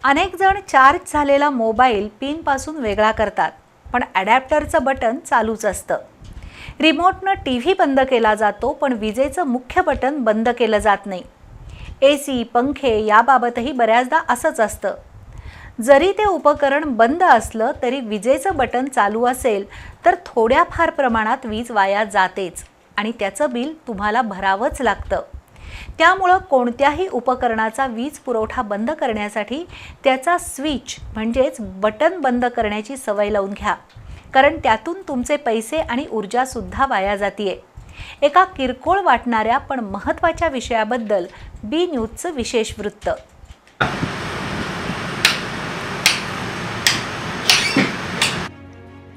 अनेक जण चार्ज झालेला मोबाईल पिनपासून वेगळा करतात, पण ॲडॅप्टरचं बटन चालूच असतं. रिमोटनं टीव्ही बंद केला जातो, पण विजेचं मुख्य बटन बंद केलं जात नाही. AC, पंखे याबाबतही बऱ्याचदा असंच असतं. जरी ते उपकरण बंद असलं तरी विजेचं बटन चालू असेल तर थोड्याफार प्रमाणात वीज वाया जातेच आणि त्याचं बिल तुम्हाला भरावंच लागतं. त्यामुळं कोणत्याही उपकरणाचा वीज पुरवठा बंद करण्यासाठी त्याचा स्विच म्हणजेच बटन बंद करण्याची सवय लावून घ्या, कारण त्यातून तुमचे पैसे आणि ऊर्जासुद्धा वाया जातीये. एका किरकोळ वाटणाऱ्या पण महत्त्वाच्या विषयाबद्दल बी न्यूजचं विशेष वृत्त.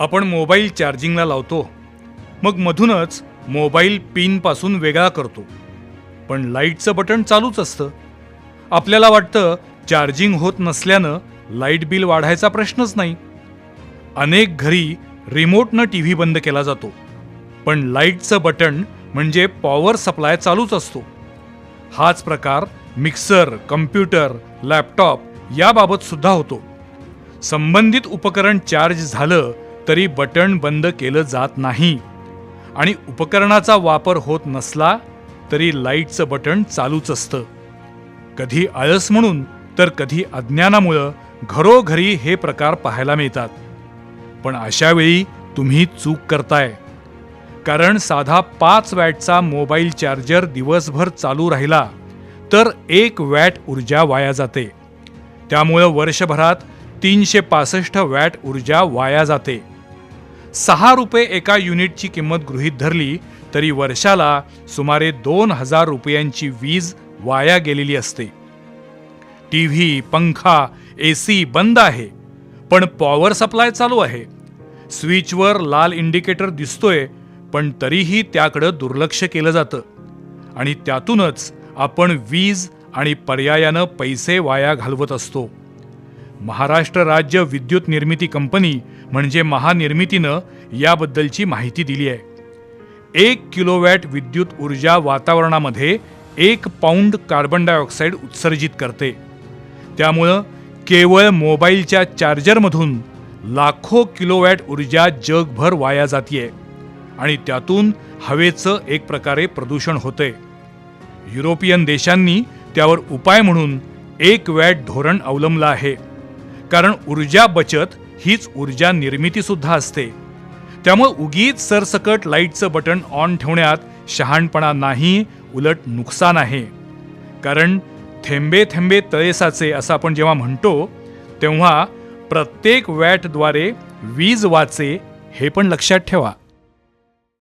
आपण मोबाईल चार्जिंगला लावतो, मग मधूनच मोबाईल पिनपासून वेगळा करतो, पण लाईटचं बटन चालूच असतं. आपल्याला वाटतं चार्जिंग होत नसल्यानं लाईट बिल वाढायचा प्रश्नच नाही. अनेक घरी रिमोटनं टीव्ही बंद केला जातो, पण लाईटचं बटन म्हणजे पॉवर सप्लाय चालूच असतो. हाच प्रकार मिक्सर, कम्प्युटर, लॅपटॉप याबाबत सुद्धा होतो. संबंधित उपकरण चार्ज झालं तरी बटन बंद केलं जात नाही आणि उपकरणाचा वापर होत नसला तरी लाईटचं बटन चालूच असतं. कधी आळस म्हणून तर कधी अज्ञानामुळं घरोघरी हे प्रकार पाहायला मिळतात. पण अशा वेळी तुम्ही चूक करताय, कारण साधा 5 वॅटचा मोबाईल चार्जर दिवसभर चालू राहिला तर 1 वॅट ऊर्जा वाया जाते. त्यामुळं वर्षभरात 365 वॅट ऊर्जा वाया जाते. 6 रुपये एका युनिटची किंमत गृहीत धरली तरी वर्षाला सुमारे 2000 रुपयांची वीज वाया गेलेली असते. टीव्ही, पंखा, AC बंद आहे, पण पॉवर सप्लाय चालू आहे. स्विचवर लाल इंडिकेटर दिसतोय, पण तरीही त्याकडं दुर्लक्ष केलं जातं आणि त्यातूनच आपण वीज आणि पर्यायानं पैसे वाया घालवत असतो. महाराष्ट्र राज्य विद्युत निर्मिती कंपनी म्हणजे महानिर्मितीनं याबद्दलची माहिती दिली आहे. 1 किलोवॅट विद्युत ऊर्जा वातावरणामध्ये 1 पाऊंड कार्बन डायऑक्साईड उत्सर्जित करते. त्यामुळं केवळ मोबाईलच्या चार्जरमधून लाखो किलोवॅट ऊर्जा जगभर वाया जातीये आणि त्यातून हवेचं एक प्रकारे प्रदूषण होतंय. युरोपियन देशांनी त्यावर उपाय म्हणून 1 वॅट धोरण अवलंबलं आहे, कारण ऊर्जा बचत हीच ऊर्जा निर्मिती सुद्धा असते. त्यामुळे उगीच सरसकट लाईटचं बटन ऑन ठेवण्यात शहाणपणा नाही, उलट नुकसान आहे. कारण थेंबे थेंबे तळे साचे असं आपण जेव्हा म्हणतो, तेव्हा प्रत्येक वॅटद्वारे वीज वाचे हे पण लक्षात ठेवा.